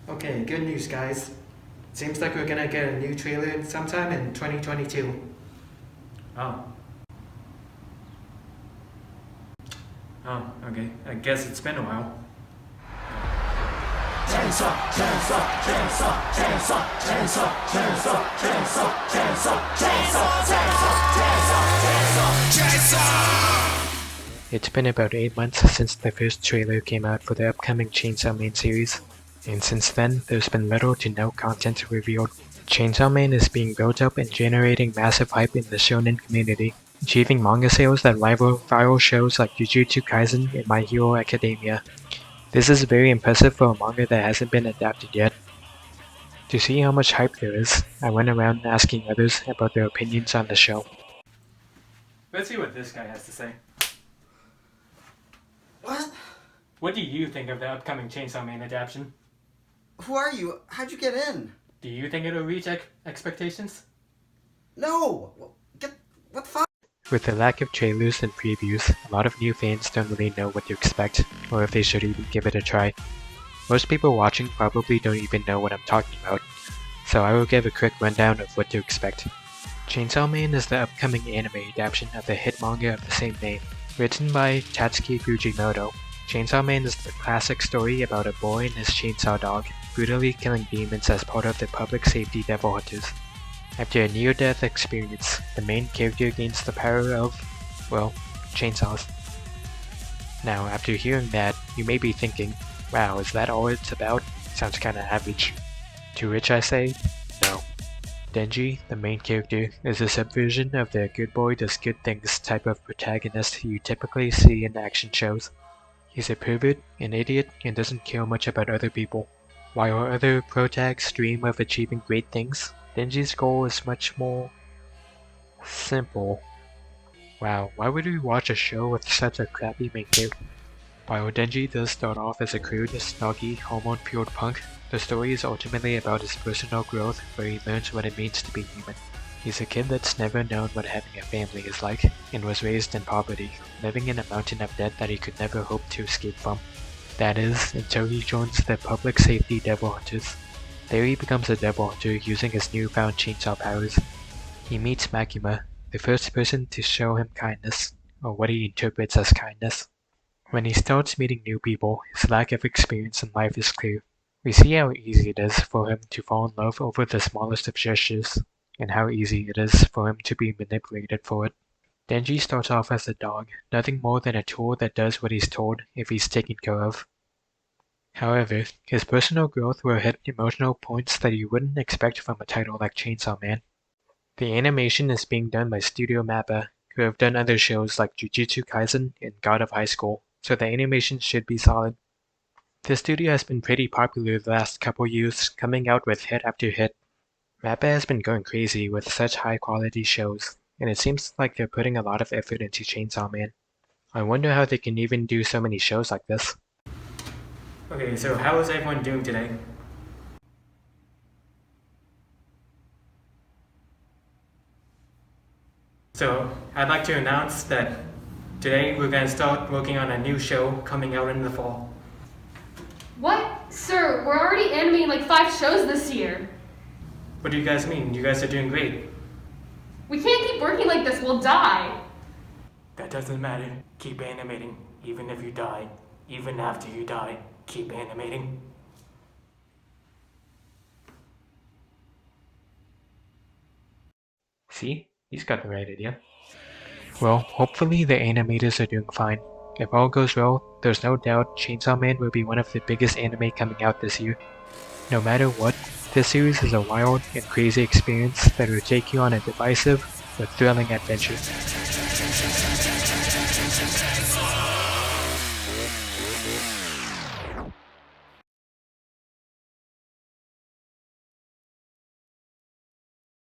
Okay, good news guys. Seems like we're gonna get a new trailer sometime in 2022. Oh. Oh, okay. I guess it's been a while. It's been about 8 months since the first trailer came out for the upcoming Chainsaw Man series, and since then there's been little to no content revealed. Chainsaw Man is being built up and generating massive hype in the shonen community, achieving manga sales that rival viral shows like Jujutsu Kaisen and My Hero Academia. This is very impressive for a manga that hasn't been adapted yet. To see how much hype there is, I went around asking others about their opinions on the show. Let's see what this guy has to say. What? What do you think of the upcoming Chainsaw Man adaptation? Who are you? How'd you get in? Do you think it'll reach expectations? No! What the fuck? With the lack of trailers and previews, a lot of new fans don't really know what to expect, or if they should even give it a try. Most people watching probably don't even know what I'm talking about, so I will give a quick rundown of what to expect. Chainsaw Man is the upcoming anime adaptation of the hit manga of the same name. Written by Tatsuki Fujimoto, Chainsaw Man is the classic story about a boy and his chainsaw dog brutally killing demons as part of the public safety devil hunters. After a near-death experience, the main character gains the power of, well, chainsaws. Now, after hearing that, you may be thinking, wow, is that all it's about? Sounds kinda average. To which I say, no. Denji, the main character, is a subversion of the good boy does good things type of protagonist you typically see in action shows. He's a pervert, an idiot, and doesn't care much about other people. While other protags dream of achieving great things, Denji's goal is much more simple. Wow, why would we watch a show with such a crappy main character? While Denji does start off as a crude, snoggy, hormone-fueled punk, the story is ultimately about his personal growth where he learns what it means to be human. He's a kid that's never known what having a family is like, and was raised in poverty, living in a mountain of debt that he could never hope to escape from. That is, until he joins the public safety devil hunters. There he becomes a devil hunter using his newfound chainsaw powers. He meets Makima, the first person to show him kindness, or what he interprets as kindness. When he starts meeting new people, his lack of experience in life is clear. We see how easy it is for him to fall in love over the smallest of gestures, and how easy it is for him to be manipulated for it. Denji starts off as a dog, nothing more than a tool that does what he's told if he's taken care of. However, his personal growth will hit emotional points that you wouldn't expect from a title like Chainsaw Man. The animation is being done by Studio Mappa, who have done other shows like Jujutsu Kaisen and God of High School, so the animation should be solid. The studio has been pretty popular the last couple years, coming out with hit after hit. Mappa has been going crazy with such high quality shows, and it seems like they're putting a lot of effort into Chainsaw Man. I wonder how they can even do so many shows like this. Okay, so how is everyone doing today? So, I'd like to announce that today we're going to start working on a new show coming out in the fall. What? Sir, we're already animating like 5 shows this year. What do you guys mean? You guys are doing great. We can't keep working like this, we'll die. That doesn't matter. Keep animating, even if you die. Even after you die, keep animating. See? He's got the right idea. Well, hopefully the animators are doing fine. If all goes well, there's no doubt Chainsaw Man will be one of the biggest anime coming out this year. No matter what, this series is a wild and crazy experience that will take you on a divisive but thrilling adventure.